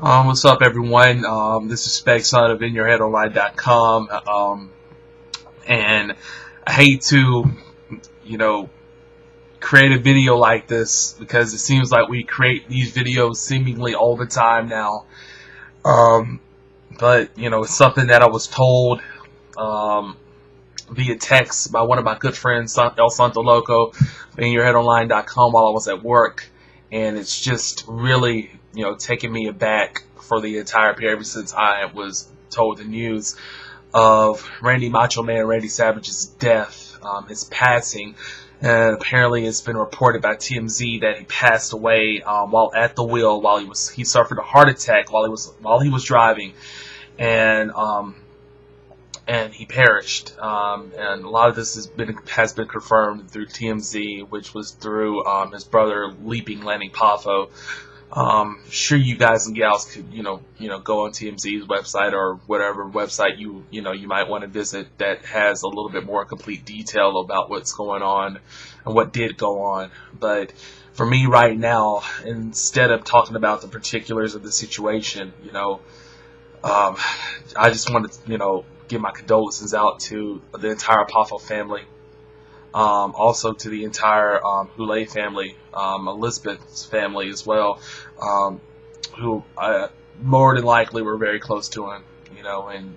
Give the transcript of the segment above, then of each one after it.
What's up, everyone? This is Spec Son of InYourHeadOnline.com, and I hate to, you know, create a video like this because it seems like we create these videos seemingly all the time now. Um, but it's something that I was told um, via text by one of my good friends, El Santo Loco, InYourHeadOnline.com, while I was at work, and it's just really taking me aback for the entire period ever since I was told the news of Macho Man Randy Savage's death, his passing. And apparently it's been reported by TMZ that he passed away while at the wheel, while he suffered a heart attack while he was driving, and he perished. And a lot of this has been confirmed through TMZ, which was through his brother Leaping Lanny Poffo. Sure, you guys and gals could go on TMZ's website or whatever website you might want to visit that has a little bit more complete detail about what's going on and what did go on. But for me right now, instead of talking about the particulars of the situation, I just want to give my condolences out to the entire Poffo family. Also to the entire Houlet family, Elizabeth's family as well, who more than likely were very close to him, and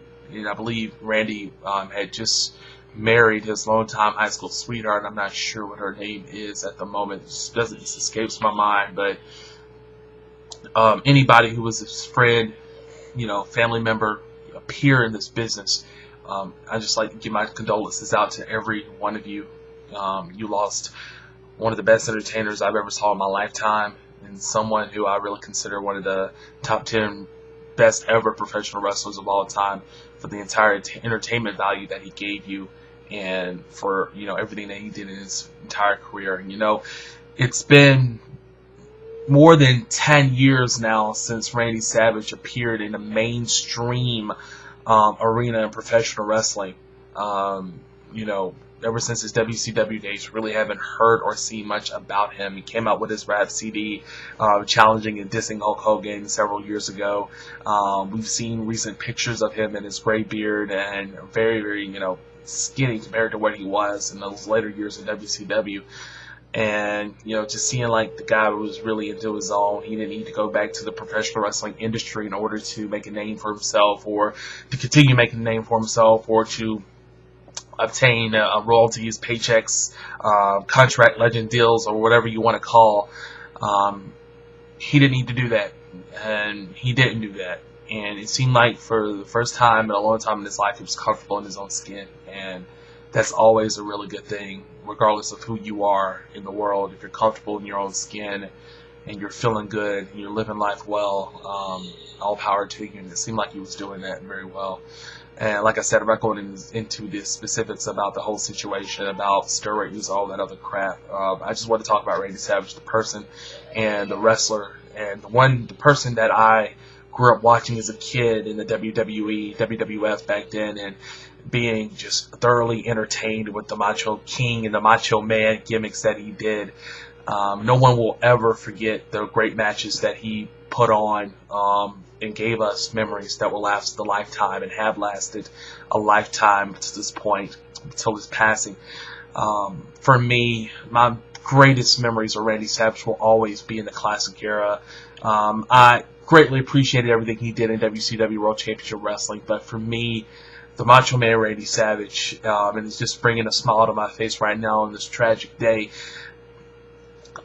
I believe Randy had just married his longtime high school sweetheart. I'm not sure what her name is at the moment. It escapes my mind, but anybody who was his friend, family member, a peer in this business, I just like to give my condolences out to every one of you. You lost one of the best entertainers I've ever saw in my lifetime, and someone who I really consider one of the top 10 best ever professional wrestlers of all time, for the entire entertainment value that he gave you, and for everything that he did in his entire career. It's been more than 10 years now since Randy Savage appeared in the mainstream arena in professional wrestling. Ever since his WCW days, really haven't heard or seen much about him. He came out with his rap CD, challenging and dissing Hulk Hogan several years ago. We've seen recent pictures of him in his gray beard and very, very, skinny compared to what he was in those later years in WCW. And, just seeing like the guy was really into his own. He didn't need to go back to the professional wrestling industry in order to make a name for himself, or to continue making a name for himself, or to obtain royalties, paychecks, contract legend deals, or whatever you want to call. He didn't need to do that, and he didn't do that. And it seemed like for the first time in a long time in his life, he was comfortable in his own skin, and that's always a really good thing, regardless of who you are in the world. If you're comfortable in your own skin and you're feeling good and you're living life well, all power to you. And it seemed like he was doing that very well. And like I said, I'm not going into the specifics about the whole situation, about steroid use, all that other crap. I just want to talk about Randy Savage, the person, and the wrestler, and the person that I grew up watching as a kid in the WWE, WWF back then, and being just thoroughly entertained with the Macho King and the Macho Man gimmicks that he did. No one will ever forget the great matches that he put on, and gave us memories that will last a lifetime, and have lasted a lifetime to this point, until his passing. For me, my greatest memories of Randy Savage will always be in the classic era. I greatly appreciated everything he did in WCW World Championship Wrestling, but for me, the Macho Man Randy Savage, and it's just bringing a smile to my face right now on this tragic day.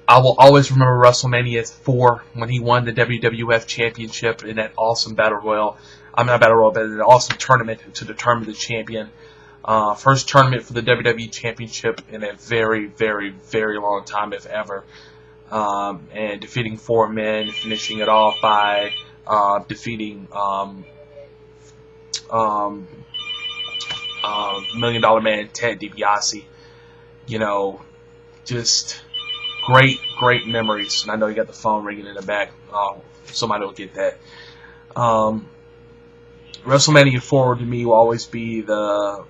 I will always remember WrestleMania 4 when he won the WWF Championship in that awesome Battle Royal. I'm not Battle Royal, but an awesome tournament to determine the champion. First tournament for the WWE Championship in a very, very, very long time, if ever. And defeating 4 men, finishing it off by defeating Million Dollar Man Ted DiBiase. Just great memories. And I know you got the phone ringing in the back. Somebody will get that. WrestleMania 4 to me will always be the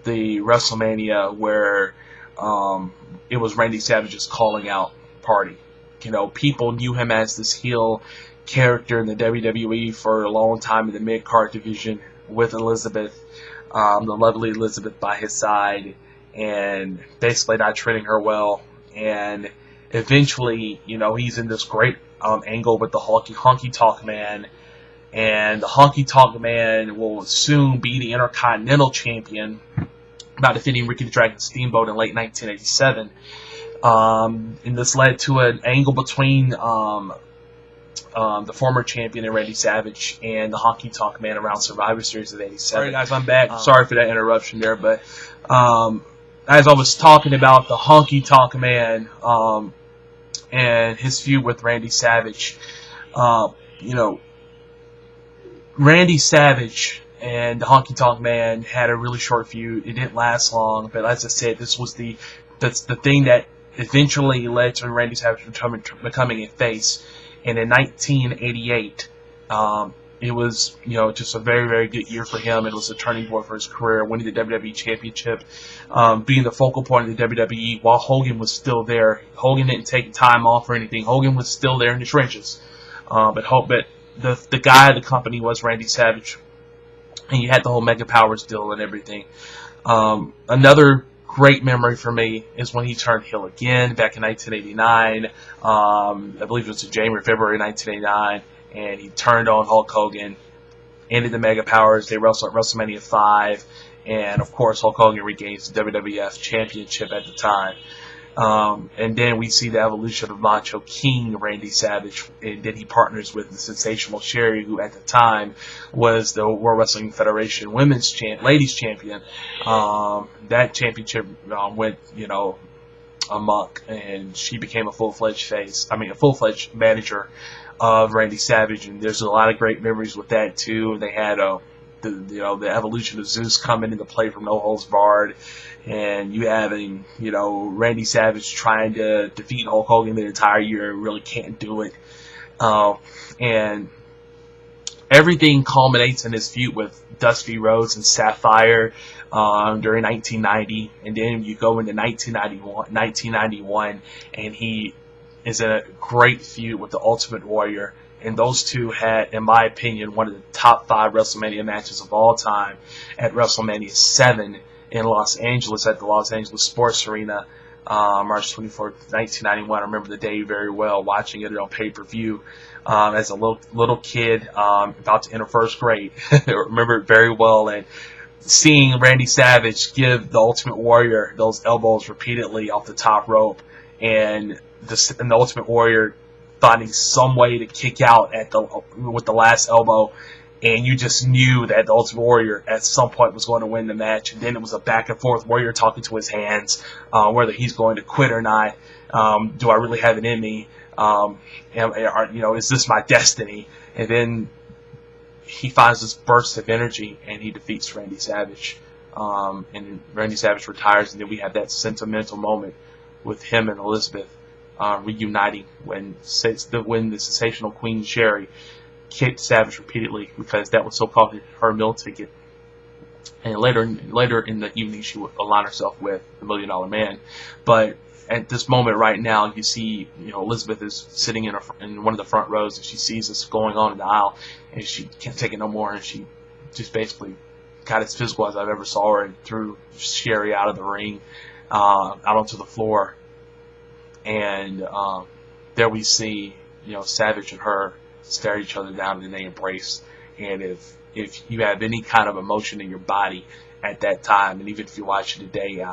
WrestleMania where it was Randy Savage's calling out party. people knew him as this heel character in the WWE for a long time in the mid-card division with Elizabeth, the lovely Elizabeth by his side, and basically not treating her well. And eventually, he's in this great angle with the Honky Tonk Man, and the Honky Tonk Man will soon be the Intercontinental Champion by defeating Ricky the Dragon Steamboat in late 1987. And this led to an angle between the former champion and Randy Savage and the Honky Tonk Man around Survivor Series of '87. Alright guys, I'm back. Sorry for that interruption there, but as I was talking about the Honky Tonk Man and his feud with Randy Savage, Randy Savage and the Honky Tonk Man had a really short feud. It didn't last long, but as I said, that's the thing that eventually led to Randy Savage becoming a face. And in 1988, it was just a very, very good year for him. It was a turning point for his career, winning the WWE Championship, being the focal point of the WWE while Hogan was still there. Hogan didn't take time off or anything. Hogan was still there in the trenches, but the guy of the company was Randy Savage, and you had the whole Mega Powers deal and everything. Another great memory for me is when he turned heel again back in 1989. I believe it was in January, February 1989, and he turned on Hulk Hogan, ended the Mega Powers. They wrestled at WrestleMania 5, and of course Hulk Hogan regains the WWF Championship at the time. And then we see the evolution of Macho King Randy Savage, and then he partners with the Sensational Sherry, who at the time was the World Wrestling Federation Ladies Champion. That championship went, amok, and she became a full-fledged manager of Randy Savage, and there's a lot of great memories with that too. They had the evolution of Zeus coming into play from No Holds Barred, and you having Randy Savage trying to defeat Hulk Hogan the entire year, really can't do it, and everything culminates in his feud with Dusty Rhodes and Sapphire during 1990, and then you go into 1991, and he is in a great feud with the Ultimate Warrior. And those two had, in my opinion, one of the top 5 WrestleMania matches of all time at WrestleMania 7 in Los Angeles at the Los Angeles Sports Arena, March 24th, 1991. I remember the day very well, watching it on pay-per-view as a little kid about to enter first grade. I remember it very well, and seeing Randy Savage give the Ultimate Warrior those elbows repeatedly off the top rope, and the Ultimate Warrior finding some way to kick out with the last elbow, and you just knew that the Ultimate Warrior at some point was going to win the match. And then it was a back and forth, Warrior talking to his hands, whether he's going to quit or not. Do I really have it in me? Is this my destiny? And then he finds this burst of energy, and he defeats Randy Savage. And Randy Savage retires, and then we have that sentimental moment with him and Elizabeth reuniting when the sensational Queen Sherry kicked Savage repeatedly, because that was so-called her meal ticket. And later in the evening, she would align herself with the $1 Million Man. But at this moment right now, you see, Elizabeth is sitting in one of the front rows, and she sees this going on in the aisle, and she can't take it no more, and she just basically got as physical as I've ever saw her, and threw Sherry out of the ring, out onto the floor. And there we see, Savage and her stare each other down, and they embrace. And if you have any kind of emotion in your body at that time, and even if you watch it today,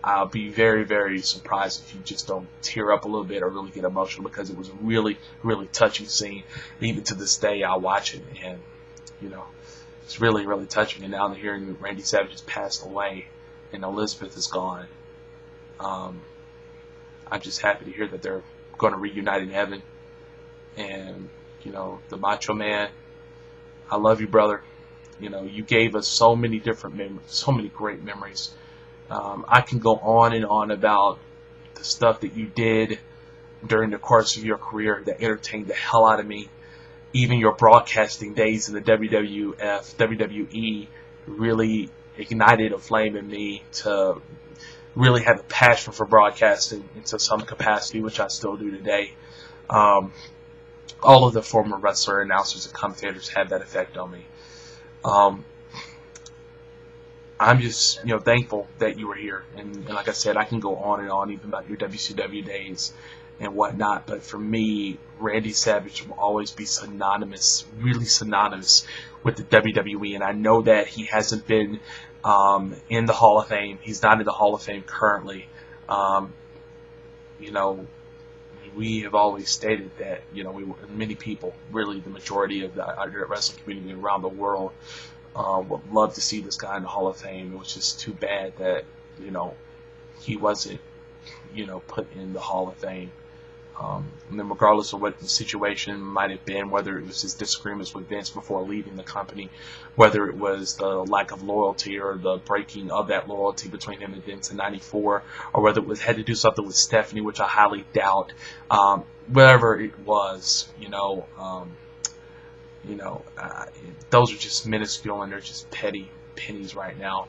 I'll be very, very surprised if you just don't tear up a little bit or really get emotional, because it was a really, really touching scene. And even to this day, I'll watch it, and it's really, really touching. And now they're hearing Randy Savage has passed away and Elizabeth is gone. I'm just happy to hear that they're going to reunite in heaven. And, the Macho Man, I love you, brother. You gave us so many different memories, so many great memories. I can go on and on about the stuff that you did during the course of your career that entertained the hell out of me. Even your broadcasting days in the WWF, WWE really ignited a flame in me to really have a passion for broadcasting into some capacity, which I still do today. Um, all of the former wrestler announcers and commentators had that effect on me. Um, I'm just, thankful that you were here. And like I said, I can go on and on even about your WCW days and whatnot. But for me, Randy Savage will always be synonymous, really synonymous with the WWE. And I know that he hasn't been in the Hall of Fame. He's not in the Hall of Fame currently. Um, you know, we have always stated that, many people, really the majority of the wrestling community around the world, would love to see this guy in the Hall of Fame. It was just too bad that, he wasn't, put in the Hall of Fame. And then regardless of what the situation might have been, whether it was his disagreements with Vince before leaving the company, whether it was the lack of loyalty or the breaking of that loyalty between him and Vince in '94, or whether it was had to do something with Stephanie, which I highly doubt. Whatever it was, those are just minuscule and they're just petty pennies right now.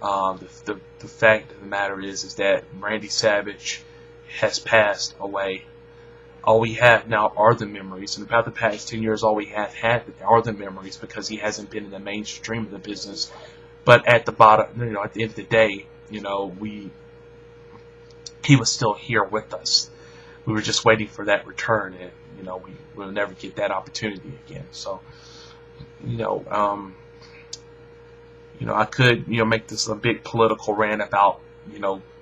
The fact of the matter is that Randy Savage has passed away. All we have now are the memories, and about the past 10 years, all we have had are the memories because he hasn't been in the mainstream of the business. But at the bottom, at the end of the day, he was still here with us. We were just waiting for that return, and we will never get that opportunity again. So, I could make this a big political rant about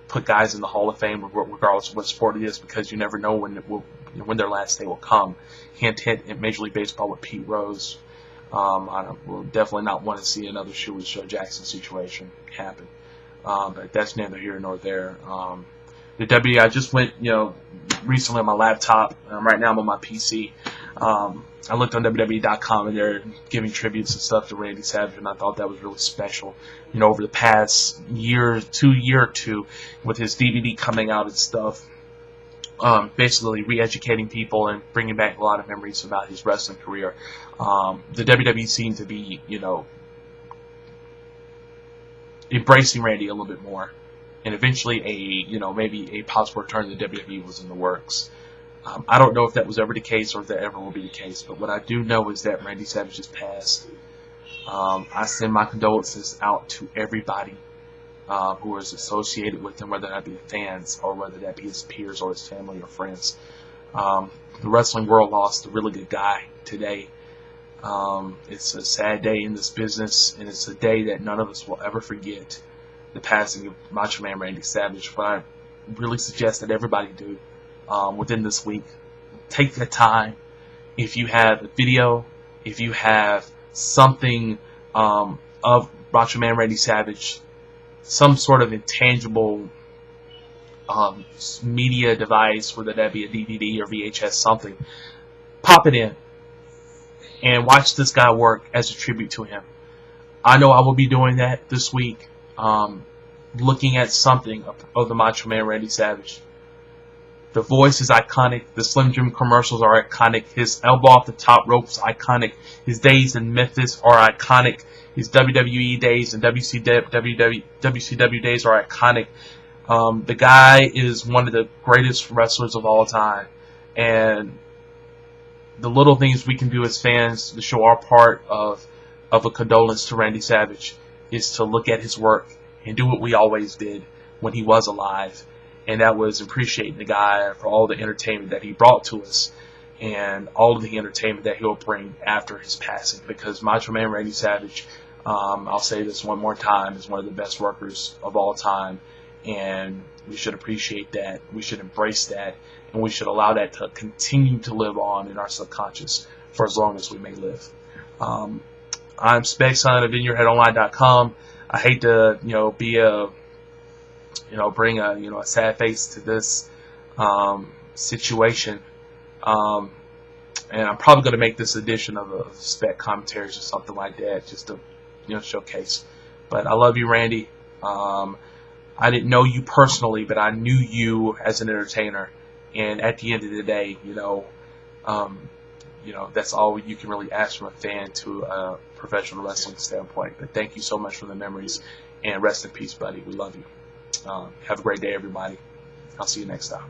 put guys in the Hall of Fame regardless of what sport it is, because you never know when their last day will come. Hint, hint, in Major League Baseball with Pete Rose. I will definitely not want to see another Shoeless Joe Jackson situation happen. But that's neither here nor there. The W, I just went, recently on my laptop. Right now I'm on my PC. I looked on WWE.com and they're giving tributes and stuff to Randy Savage, and I thought that was really special. Over the past year or two, with his DVD coming out and stuff, basically re-educating people and bringing back a lot of memories about his wrestling career. The WWE seemed to be, embracing Randy a little bit more, and eventually maybe a possible return to the WWE was in the works. I don't know if that was ever the case or if that ever will be the case, but what I do know is that Randy Savage has passed. I send my condolences out to everybody who is associated with him, whether that be the fans or whether that be his peers or his family or friends. The wrestling world lost a really good guy today. It's a sad day in this business, and it's a day that none of us will ever forget, the passing of Macho Man Randy Savage. But I really suggest that everybody do, within this week, take the time. If you have a video, if you have something of Macho Man Randy Savage, some sort of intangible media device, whether that be a DVD or VHS, something, pop it in and watch this guy work as a tribute to him. I know I will be doing that this week, looking at something of the Macho Man Randy Savage. The voice is iconic. The Slim Jim commercials are iconic. His elbow off the top rope is iconic. His days in Memphis are iconic. His WWE days and WCW days are iconic. The guy is one of the greatest wrestlers of all time. And the little things we can do as fans to show our part of a condolence to Randy Savage is to look at his work and do what we always did when he was alive. And that was appreciating the guy for all the entertainment that he brought to us and all of the entertainment that he'll bring after his passing. Because Macho Man Randy Savage, I'll say this one more time, is one of the best workers of all time. And we should appreciate that. We should embrace that. And we should allow that to continue to live on in our subconscious for as long as we may live. I'm Spegson of InYourHeadOnline.com. I hate to, be a bring a sad face to this situation, and I'm probably going to make this edition of a spec commentaries or something like that, just to showcase. But I love you, Randy. I didn't know you personally, but I knew you as an entertainer, and at the end of the day, that's all you can really ask from a fan to a professional wrestling standpoint. But thank you so much for the memories, and rest in peace, buddy. We love you. Have a great day, everybody. I'll see you next time.